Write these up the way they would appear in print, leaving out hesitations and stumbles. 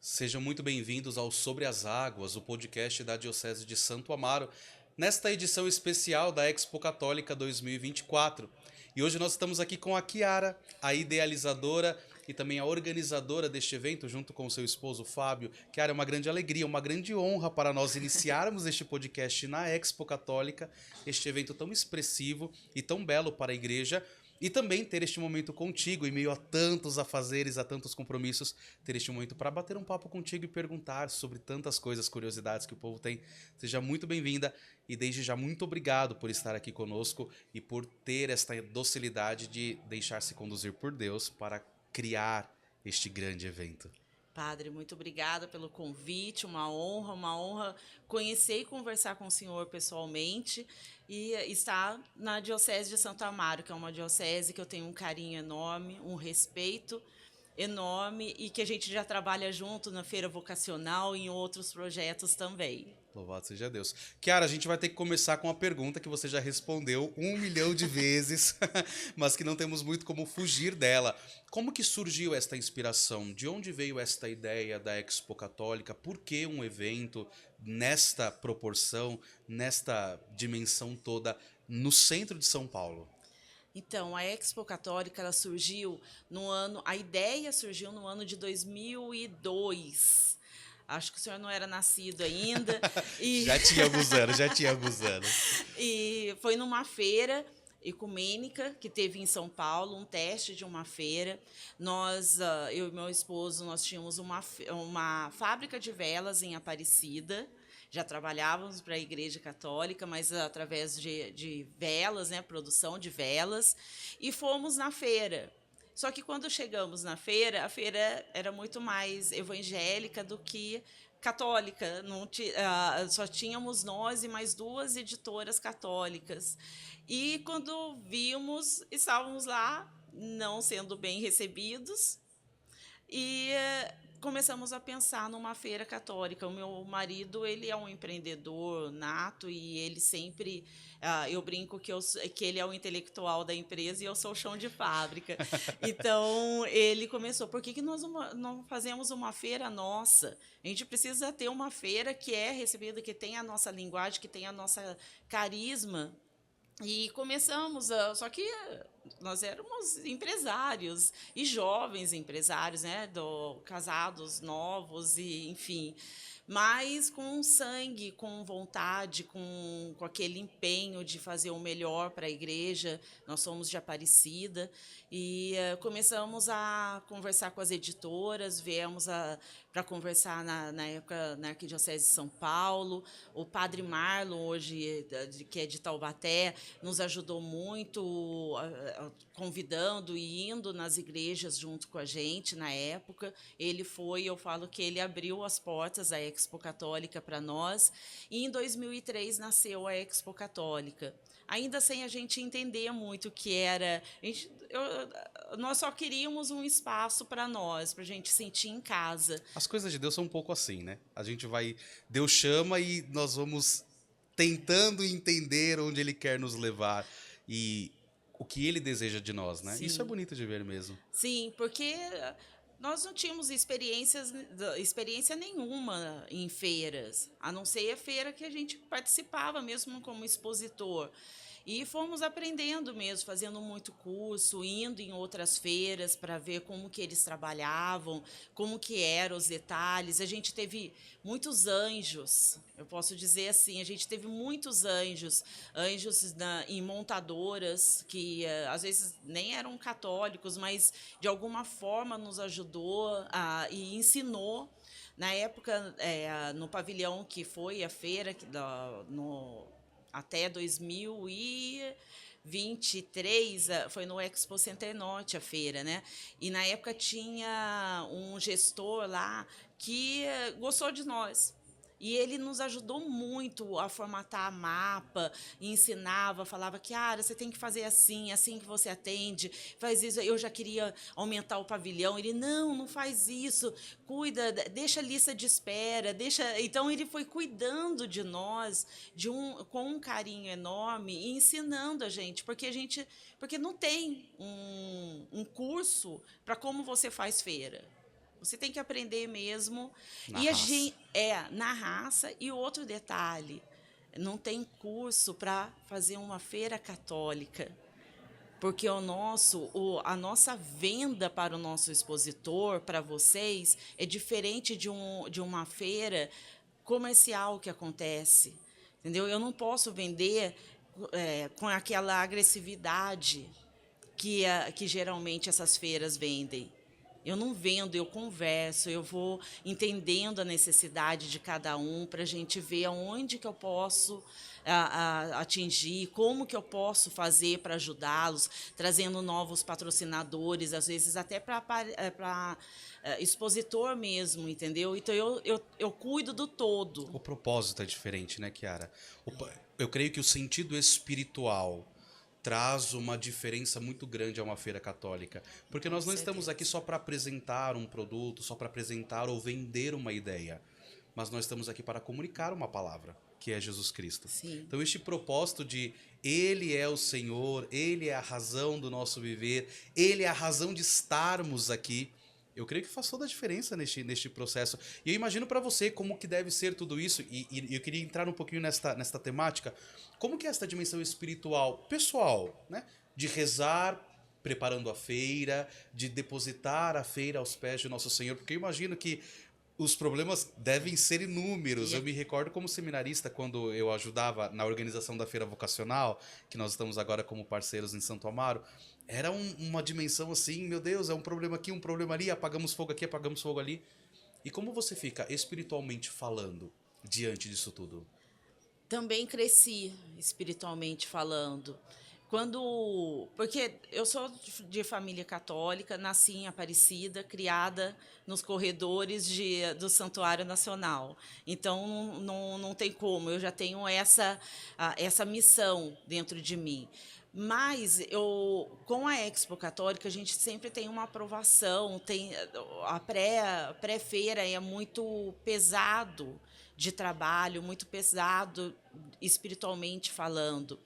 Sejam muito bem-vindos ao Sobre as Águas, o podcast da Diocese de Santo Amaro, nesta edição especial da Expo Católica 2024. E hoje nós estamos aqui com a Chiara, a idealizadora e também a organizadora deste evento, junto com o seu esposo Fábio. Chiara, é uma grande alegria, uma grande honra para nós iniciarmos este podcast na Expo Católica, este evento tão expressivo e tão belo para a igreja. E também ter este momento contigo, em meio a tantos afazeres, a tantos compromissos, ter este momento para bater um papo contigo e perguntar sobre tantas coisas, curiosidades que o povo tem. Seja muito bem-vinda e desde já muito obrigado por estar aqui conosco e por ter esta docilidade de deixar-se conduzir por Deus para criar este grande evento. Padre, muito obrigada pelo convite, uma honra conhecer e conversar com o senhor pessoalmente e estar na Diocese de Santo Amaro, que é uma diocese que eu tenho um carinho enorme, um respeito enorme e que a gente já trabalha junto na Feira Vocacional e em outros projetos também. Louvado seja Deus. Chiara, a gente vai ter que começar com uma pergunta que você já respondeu 1 milhão de vezes, mas que não temos muito como fugir dela. Como que surgiu esta inspiração? De onde veio esta ideia da Expo Católica? Por que um evento nesta proporção, nesta dimensão toda, no centro de São Paulo? Então, a Expo Católica ela surgiu no ano, a ideia surgiu no ano de 2002. Acho que o senhor não era nascido ainda. E, Já tinha alguns anos, já tinha alguns anos. e foi numa feira ecumênica que teve em São Paulo, um teste de uma feira. Nós, eu e meu esposo, nós tínhamos uma fábrica de velas em Aparecida. Já trabalhávamos para a Igreja Católica, mas através de velas, né, produção de velas, e fomos na feira. Só que quando chegamos na feira, a feira era muito mais evangélica do que católica. Não só tínhamos nós e mais 2 editoras católicas. E quando vimos, estávamos lá não sendo bem recebidos e começamos a pensar numa feira católica. O meu marido, ele é um empreendedor nato e ele sempre, eu brinco que ele é o intelectual da empresa e eu sou o chão de fábrica. Então, ele começou, por que nós não fazemos uma feira nossa? A gente precisa ter uma feira que é recebida, que tem a nossa linguagem, que tem a nossa carisma. E começamos, só que nós éramos empresários e jovens empresários, né, casados novos e enfim, mas com sangue, com vontade, com aquele empenho de fazer o melhor para a igreja. Nós somos de Aparecida e começamos a conversar com as editoras, viemos para conversar na época na Arquidiocese de São Paulo. O Padre Marlon, hoje, que é de Taubaté, nos ajudou muito, convidando e indo nas igrejas junto com a gente na época. Eu falo que ele abriu as portas da Expo Católica para nós, e em 2003 nasceu a Expo Católica. Ainda sem a gente entender muito o que era. Nós só queríamos um espaço para nós, para a gente sentir em casa. As coisas de Deus são um pouco assim, né? A gente vai, Deus chama e nós vamos tentando entender onde Ele quer nos levar e o que Ele deseja de nós, né? Isso é Sim. bonito de ver mesmo. Sim, porque nós não tínhamos experiência nenhuma em feiras, a não ser a feira que a gente participava mesmo como expositor. E fomos aprendendo mesmo, fazendo muito curso, indo em outras feiras para ver como que eles trabalhavam, como que eram os detalhes. A gente teve muitos anjos, eu posso dizer assim, a gente teve muitos anjos em montadoras, que às vezes nem eram católicos, mas de alguma forma nos ajudou e ensinou. Na época, no pavilhão que foi a feira, até 2023, foi no Expo Center Norte a feira, né? E na época tinha um gestor lá que gostou de nós. E ele nos ajudou muito a formatar mapa, ensinava, falava que você tem que fazer assim, assim que você atende, faz isso. Eu já queria aumentar o pavilhão. Ele, não faz isso, cuida, deixa a lista de espera, deixa. Então ele foi cuidando de nós com um carinho enorme e ensinando a gente, porque não tem um curso para como você faz feira. Você tem que aprender mesmo. Na E a raça. gente na raça. E outro detalhe, não tem curso para fazer uma feira católica. Porque a nossa venda para o nosso expositor, para vocês, é diferente de uma feira comercial que acontece. Entendeu? Eu não posso vender com aquela agressividade que geralmente essas feiras vendem. Eu não vendo, eu converso, eu vou entendendo a necessidade de cada um para a gente ver aonde que eu posso atingir, como que eu posso fazer para ajudá-los, trazendo novos patrocinadores, às vezes até para expositor mesmo, entendeu? Então eu cuido do todo. O propósito é diferente, né, Kiara? Eu creio que o sentido espiritual traz uma diferença muito grande a uma feira católica. Porque Com nós não estamos aqui certeza. só para apresentar um produto, só para apresentar ou vender uma ideia. Mas nós estamos aqui para comunicar uma palavra, que é Jesus Cristo. Sim. Então, este propósito de Ele é o Senhor, Ele é a razão do nosso viver, Ele é a razão de estarmos aqui. Eu creio que faz toda a diferença neste processo. E eu imagino para você como que deve ser tudo isso, e eu queria entrar um pouquinho nesta temática. Como que é esta dimensão espiritual, pessoal, né? De rezar, preparando a feira, de depositar a feira aos pés de Nosso Senhor, porque eu imagino que os problemas devem ser inúmeros. E Eu me recordo como seminarista, quando eu ajudava na organização da feira vocacional, que nós estamos agora como parceiros em Santo Amaro, era uma dimensão assim, meu Deus, é um problema aqui, um problema ali, apagamos fogo aqui, apagamos fogo ali. E como você fica espiritualmente falando diante disso tudo? também cresci espiritualmente falando. Porque eu sou de família católica, nasci em Aparecida, criada nos corredores do Santuário Nacional. Então não tem como, eu já tenho essa missão dentro de mim. Mas com a Expo Católica, a gente sempre tem uma aprovação, a pré-feira é muito pesado de trabalho, muito pesado espiritualmente falando.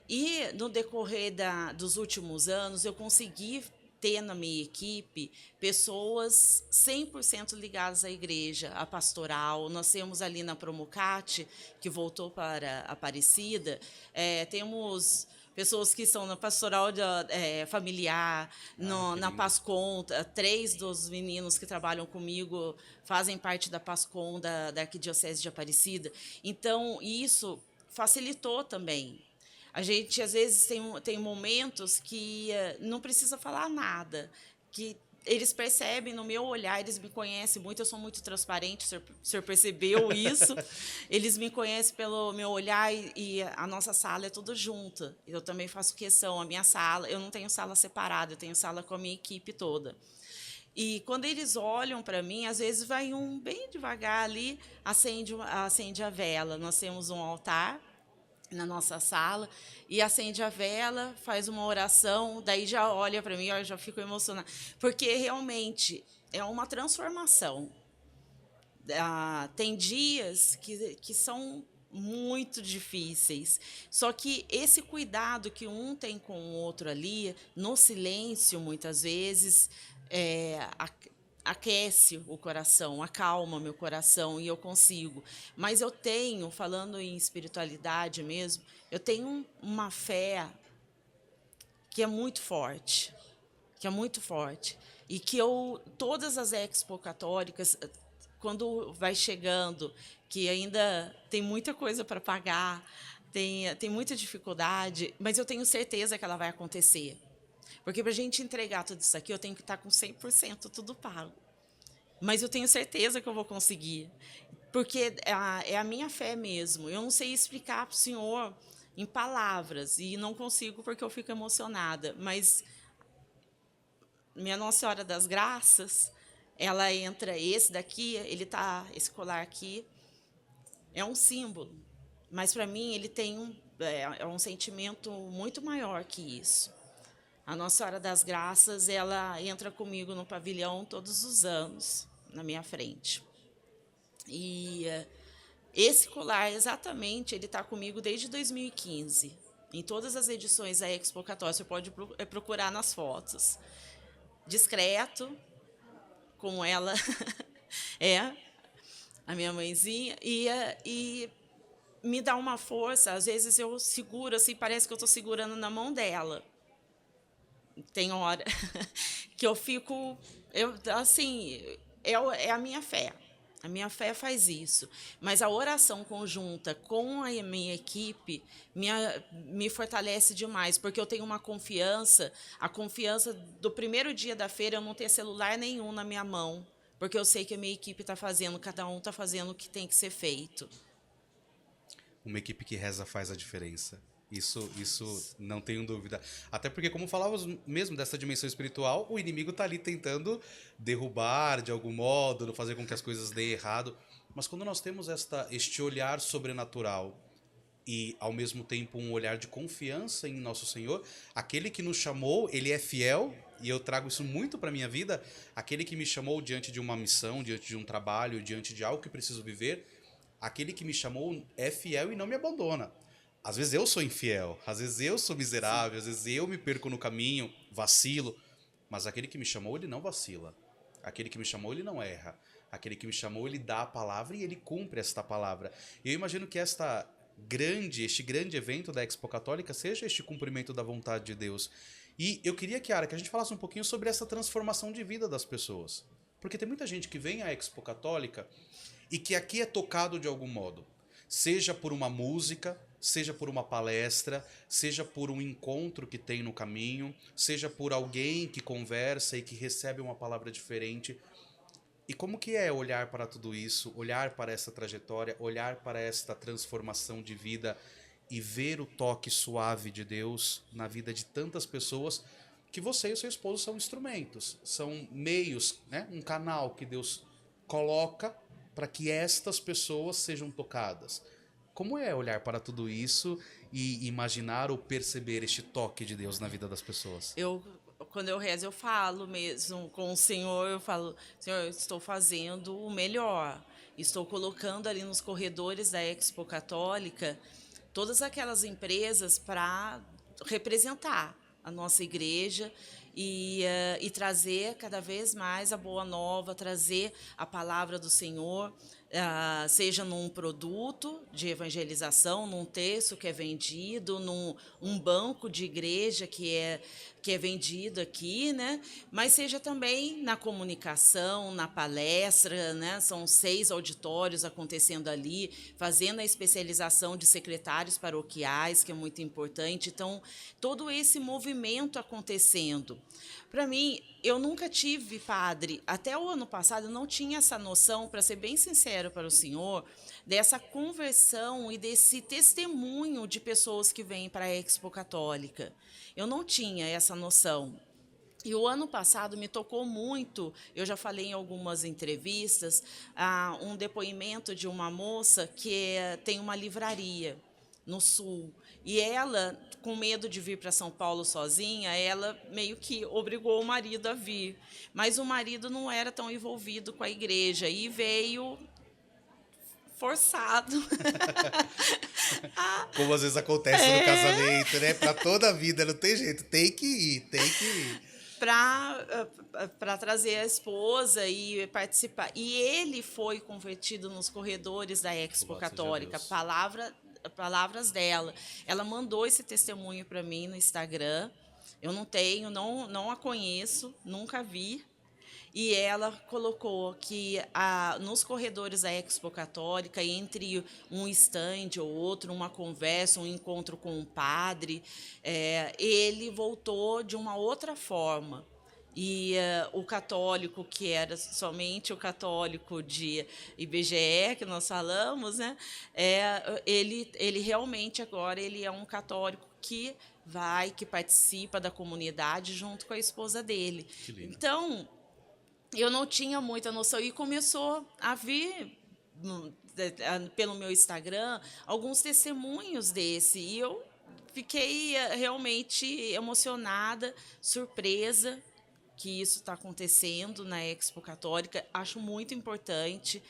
E no decorrer dos últimos anos, eu consegui ter na minha equipe pessoas 100% ligadas à igreja, à pastoral. Nós temos ali na Promucate, que voltou para Aparecida, temos pessoas que são na pastoral familiar, na Lindo. PASCOM. 3 dos meninos que trabalham comigo fazem parte da PASCOM da Arquidiocese de Aparecida. Então, isso facilitou também. A gente, às vezes, tem momentos que não precisa falar nada, que eles percebem no meu olhar, eles me conhecem muito, eu sou muito transparente, o senhor percebeu isso? Eles me conhecem pelo meu olhar e a nossa sala é tudo junta. Eu também faço questão, a minha sala, eu não tenho sala separada, eu tenho sala com a minha equipe toda. E quando eles olham para mim, às vezes vai um bem devagar ali, acende a vela. Nós temos um altar na nossa sala e acende a vela, faz uma oração, daí já olha para mim, eu já fico emocionada, porque realmente é uma transformação. Tem dias que são muito difíceis, só que esse cuidado que um tem com o outro ali, no silêncio, muitas vezes, aquece o coração, acalma meu coração e eu consigo. Mas eu tenho, falando em espiritualidade mesmo, eu tenho uma fé que é muito forte, e que todas as expo católicas, quando vai chegando, que ainda tem muita coisa para pagar, tem muita dificuldade, mas eu tenho certeza que ela vai acontecer. Porque para a gente entregar tudo isso aqui, eu tenho que estar com 100% tudo pago. Mas eu tenho certeza que eu vou conseguir. Porque é a minha fé mesmo. Eu não sei explicar para o senhor em palavras. E não consigo porque eu fico emocionada. Mas minha Nossa Senhora das Graças, ela entra, esse daqui, esse colar aqui, é um símbolo. Mas para mim ele tem um sentimento muito maior que isso. A Nossa Senhora das Graças, ela entra comigo no pavilhão todos os anos, na minha frente. E esse colar, exatamente, ele está comigo desde 2015. Em todas as edições da Expo Católica, você pode procurar nas fotos. Discreto, como ela é, a minha mãezinha, e me dá uma força. Às vezes eu seguro, assim, parece que eu estou segurando na mão dela. Tem hora que eu fico, assim, é a minha fé. A minha fé faz isso. Mas a oração conjunta com a minha equipe me fortalece demais, porque eu tenho uma confiança, a confiança do primeiro dia da feira eu não ter celular nenhum na minha mão, porque eu sei que a minha equipe está fazendo, cada um está fazendo o que tem que ser feito. Uma equipe que reza faz a diferença. Isso não tenho dúvida. Até porque, como falávamos mesmo dessa dimensão espiritual, o inimigo está ali tentando derrubar de algum modo, fazer com que as coisas deem errado. Mas quando nós temos este olhar sobrenatural e, ao mesmo tempo, um olhar de confiança em nosso Senhor, aquele que nos chamou, ele é fiel, e eu trago isso muito para a minha vida, aquele que me chamou diante de uma missão, diante de um trabalho, diante de algo que preciso viver, aquele que me chamou é fiel e não me abandona. Às vezes eu sou infiel, às vezes eu sou miserável, às vezes eu me perco no caminho, vacilo, mas aquele que me chamou, ele não vacila. Aquele que me chamou, ele não erra. Aquele que me chamou, ele dá a palavra e ele cumpre esta palavra. E eu imagino que este grande evento da Expo Católica seja este cumprimento da vontade de Deus. E eu queria, Kiara, que a gente falasse um pouquinho sobre essa transformação de vida das pessoas. Porque tem muita gente que vem à Expo Católica e que aqui é tocado de algum modo. Seja por uma música, seja por uma palestra, seja por um encontro que tem no caminho, seja por alguém que conversa e que recebe uma palavra diferente. E como que é olhar para tudo isso, olhar para essa trajetória, olhar para esta transformação de vida e ver o toque suave de Deus na vida de tantas pessoas que você e o seu esposo são instrumentos, são meios, né? Um canal que Deus coloca para que estas pessoas sejam tocadas. Como é olhar para tudo isso e imaginar ou perceber este toque de Deus na vida das pessoas? Quando eu rezo, eu falo mesmo com o Senhor, eu falo, Senhor, eu estou fazendo o melhor. Estou colocando ali nos corredores da Expo Católica todas aquelas empresas para representar a nossa igreja e trazer cada vez mais a boa nova, trazer a palavra do Senhor, seja num produto de evangelização, num texto que é vendido, num banco de igreja que é vendido aqui, né? Mas seja também na comunicação, na palestra, né? São 6 auditórios acontecendo ali, fazendo a especialização de secretários paroquiais, que é muito importante. Então, todo esse movimento acontecendo. Para mim, eu nunca tive, padre, até o ano passado, eu não tinha essa noção, para ser bem sincero para o senhor, dessa conversão e desse testemunho de pessoas que vêm para a Expo Católica. Eu não tinha essa noção. E o ano passado me tocou muito, eu já falei em algumas entrevistas, um depoimento de uma moça que tem uma livraria no Sul. E ela, com medo de vir para São Paulo sozinha, ela meio que obrigou o marido a vir. Mas o marido não era tão envolvido com a igreja e veio forçado. Como às vezes acontece no casamento, né? Para toda a vida, não tem jeito, tem que ir, tem que ir. Para trazer a esposa e participar. E ele foi convertido nos corredores da Expo Católica, palavras dela. Ela mandou esse testemunho para mim no Instagram. Eu não tenho, não a conheço, nunca vi. E ela colocou que nos corredores da Expo Católica, entre um estande ou outro, uma conversa, um encontro com um padre, ele voltou de uma outra forma. E o católico, que era somente o católico de IBGE, que nós falamos, né? Ele realmente agora ele é um católico que participa da comunidade junto com a esposa dele. Que lindo. Então, eu não tinha muita noção e começou a vir pelo meu Instagram alguns testemunhos desse e eu fiquei realmente emocionada, surpresa que isso está acontecendo na Expo Católica. Acho muito importante.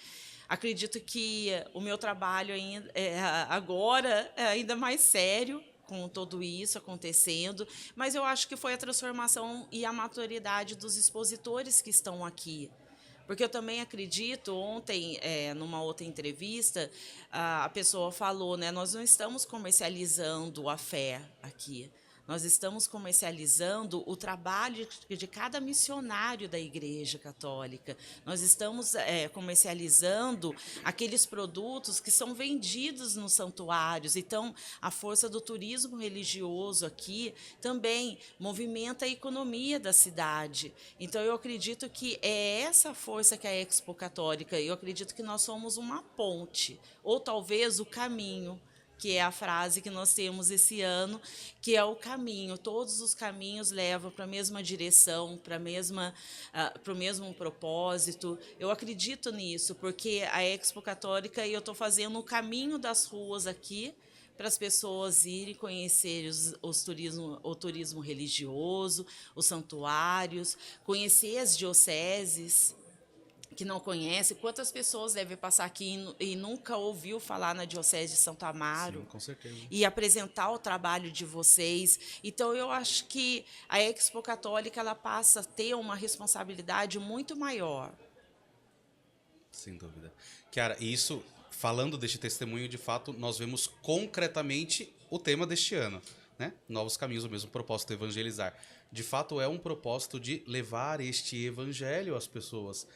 Acredito que o meu trabalho agora é ainda mais sério com tudo isso acontecendo, mas eu acho que foi a transformação e a maturidade dos expositores que estão aqui. Porque eu também acredito, ontem, numa outra entrevista, a pessoa falou, né, nós não estamos comercializando a fé aqui. Nós estamos comercializando o trabalho de cada missionário da Igreja Católica. Nós estamos comercializando aqueles produtos que são vendidos nos santuários. Então, a força do turismo religioso aqui também movimenta a economia da cidade. Então, eu acredito que é essa força que a Expo Católica, eu acredito que nós somos uma ponte, ou talvez o caminho, que é a frase que nós temos esse ano, que é o caminho. Todos os caminhos levam para a mesma direção, para o mesmo propósito. Eu acredito nisso, porque a Expo Católica, eu estou fazendo o caminho das ruas aqui, para as pessoas irem conhecer o turismo religioso, os santuários, conhecer as dioceses, que não conhece, quantas pessoas devem passar aqui e nunca ouviu falar na Diocese de Santo Amaro? Sim, com certeza. E apresentar o trabalho de vocês. Então, eu acho que a Expo Católica ela passa a ter uma responsabilidade muito maior. Sem dúvida. Kiara, e isso, falando deste testemunho, de fato, nós vemos concretamente o tema deste ano, né? Novos caminhos, o mesmo propósito, evangelizar. De fato, é um propósito de levar este evangelho às pessoas.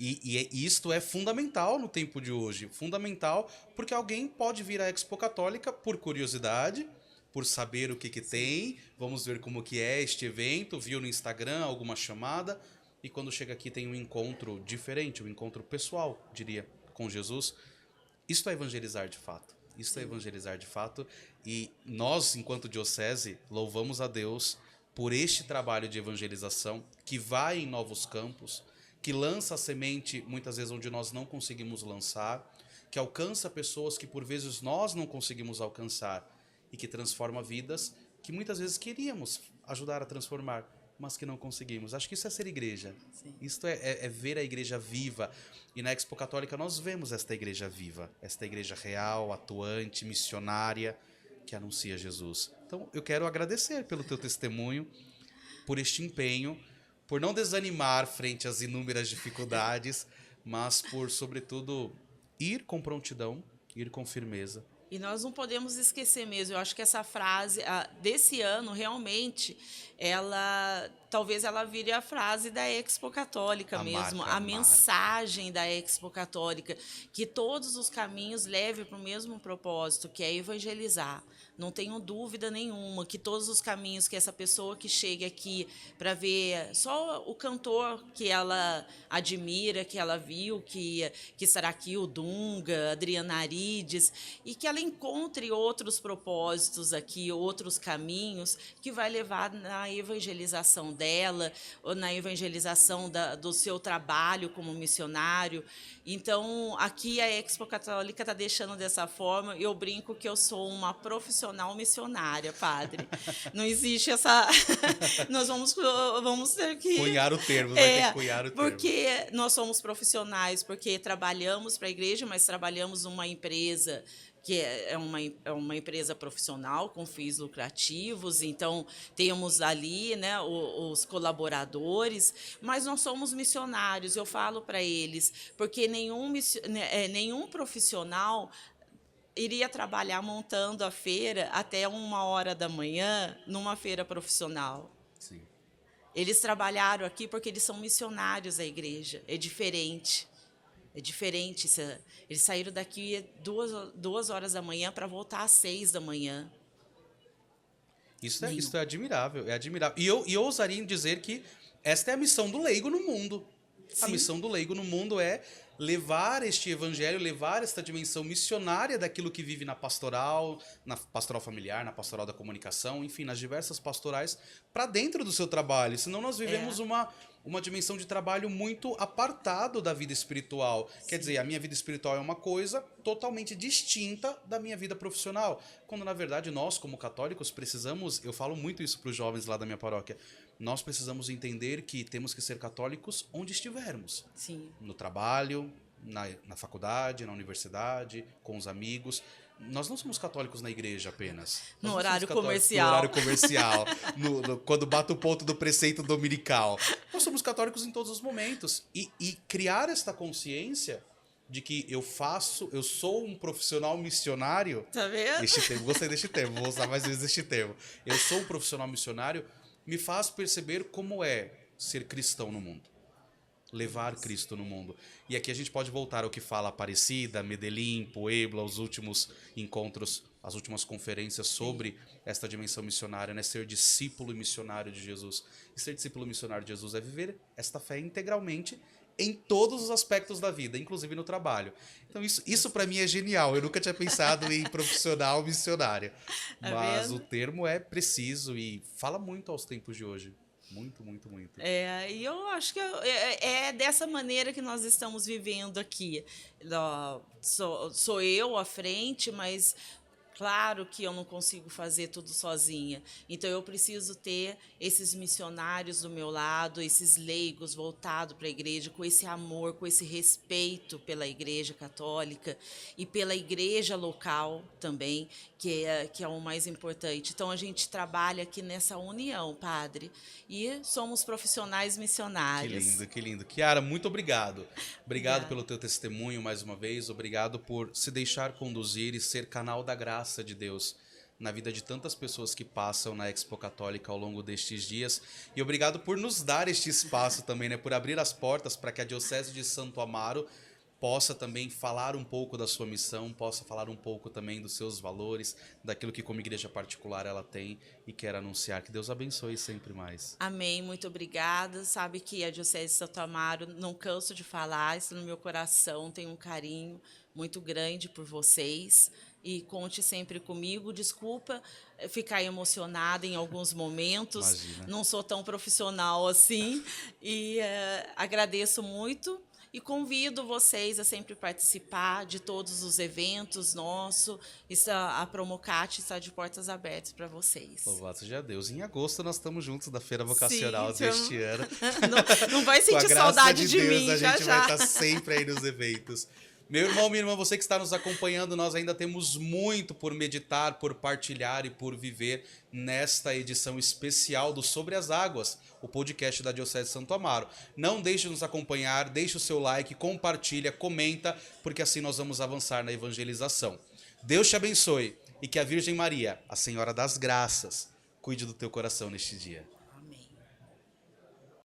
E isto é fundamental no tempo de hoje. Fundamental porque alguém pode vir à Expo Católica por curiosidade, por saber o que tem, vamos ver como que é este evento, viu no Instagram alguma chamada, e quando chega aqui tem um encontro diferente, um encontro pessoal, diria, com Jesus. Isto é evangelizar de fato. Isto é evangelizar de fato. E nós, enquanto diocese, louvamos a Deus por este trabalho de evangelização que vai em novos campos, que lança a semente, muitas vezes, onde nós não conseguimos lançar, que alcança pessoas que, por vezes, nós não conseguimos alcançar e que transforma vidas que, muitas vezes, queríamos ajudar a transformar, mas que não conseguimos. Acho que isso é ser igreja. Sim. Isto é ver a igreja viva. E na Expo Católica nós vemos esta igreja viva, esta igreja real, atuante, missionária, que anuncia Jesus. Então, eu quero agradecer pelo teu testemunho, por este empenho, por não desanimar frente às inúmeras dificuldades, mas por, sobretudo, ir com prontidão, ir com firmeza. E nós não podemos esquecer mesmo. Eu acho que essa frase desse ano, realmente, talvez ela vire a frase da Expo Católica mesmo, a mensagem da Expo Católica, que todos os caminhos levem para o mesmo propósito, que é evangelizar. Não tenho dúvida nenhuma que todos os caminhos que essa pessoa que chega aqui para ver só o cantor que ela admira, que ela viu, que estará aqui, o Dunga, Adriana Arides, e que ela encontre outros propósitos aqui, outros caminhos que vai levar na evangelização dela, ou na evangelização do seu trabalho como missionário. Então, aqui a Expo Católica está deixando dessa forma. Eu brinco que eu sou uma profissional missionária, padre. Não existe essa... Nós vamos ter que... Cunhar o termo, vai ter que cunhar o termo. Porque nós somos profissionais, porque trabalhamos para a igreja, mas trabalhamos numa empresa que é uma empresa profissional com fins lucrativos, então temos ali, né, os colaboradores, mas nós somos missionários, eu falo para eles, porque nenhum profissional iria trabalhar montando a feira até 1h da manhã numa feira profissional. Sim. Eles trabalharam aqui porque eles são missionários da igreja, é diferente. É diferente. Eles saíram daqui 2h da manhã para voltar às 6 da manhã. Isso é admirável, é admirável. E eu ousaria em dizer que esta é a missão do leigo no mundo. Sim. A missão do leigo no mundo é levar este evangelho, levar esta dimensão missionária daquilo que vive na pastoral familiar, na pastoral da comunicação, enfim, nas diversas pastorais, para dentro do seu trabalho. Senão nós vivemos uma dimensão de trabalho muito apartado da vida espiritual. Sim. Quer dizer, a minha vida espiritual é uma coisa totalmente distinta da minha vida profissional. Quando, na verdade, nós, como católicos, precisamos... Eu falo muito isso para os jovens lá da minha paróquia. Nós precisamos entender que temos que ser católicos onde estivermos. Sim. No trabalho, na faculdade, na universidade, com os amigos. nós não somos católicos na igreja apenas. No Nós não horário somos católicos comercial. No horário comercial, quando bate o ponto do preceito dominical. Nós somos católicos em todos os momentos. E criar esta consciência de que eu sou um profissional missionário. Tá vendo? Este termo, gostei deste termo, vou usar mais vezes este termo. Eu sou um profissional missionário, me faz perceber como é ser cristão no mundo. Levar Cristo no mundo. E aqui a gente pode voltar ao que fala Aparecida, Medellín, Puebla, os últimos encontros, as últimas conferências sobre esta dimensão missionária, né? Ser discípulo e missionário de Jesus. E ser discípulo e missionário de Jesus é viver esta fé integralmente em todos os aspectos da vida, inclusive no trabalho. Então isso para mim é genial. Eu nunca tinha pensado em profissional missionário. Mas o termo é preciso e fala muito aos tempos de hoje. Muito, muito, muito. E eu acho que é dessa maneira que nós estamos vivendo aqui. Sou eu à frente, mas claro que eu não consigo fazer tudo sozinha. Então, eu preciso ter esses missionários do meu lado, esses leigos voltados para a igreja, com esse amor, com esse respeito pela igreja católica e pela igreja local também, que é o mais importante. Então, a gente trabalha aqui nessa união, padre, e somos profissionais missionários. Que lindo, que lindo. Chiara, muito obrigado. Obrigado pelo teu testemunho mais uma vez. Obrigado por se deixar conduzir e ser canal da graça de Deus na vida de tantas pessoas que passam na Expo Católica ao longo destes dias. E obrigado por nos dar este espaço também, né? Por abrir as portas para que a Diocese de Santo Amaro possa também falar um pouco da sua missão, possa falar um pouco também dos seus valores, daquilo que como igreja particular ela tem e quer anunciar. Que Deus abençoe sempre mais. Amém, muito obrigada. Sabe que a Diocese de Santo Amaro, não canso de falar, isso no meu coração, tenho um carinho muito grande por vocês. E conte sempre comigo. Desculpa ficar emocionada em alguns momentos. Imagina. Não sou tão profissional assim. E agradeço muito. E convido vocês a sempre participar de todos os eventos nossos. A Promocat está de portas abertas para vocês. Louvado seja Deus. Em agosto nós estamos juntos da Feira Vocacional deste ano. Não vai sentir saudade de Deus, mim, a já gente vai estar sempre aí nos eventos. Meu irmão, minha irmã, você que está nos acompanhando, nós ainda temos muito por meditar, por partilhar e por viver nesta edição especial do Sobre as Águas, o podcast da Diocese de Santo Amaro. Não deixe de nos acompanhar, deixe o seu like, compartilha, comenta, porque assim nós vamos avançar na evangelização. Deus te abençoe e que a Virgem Maria, a Senhora das Graças, cuide do teu coração neste dia.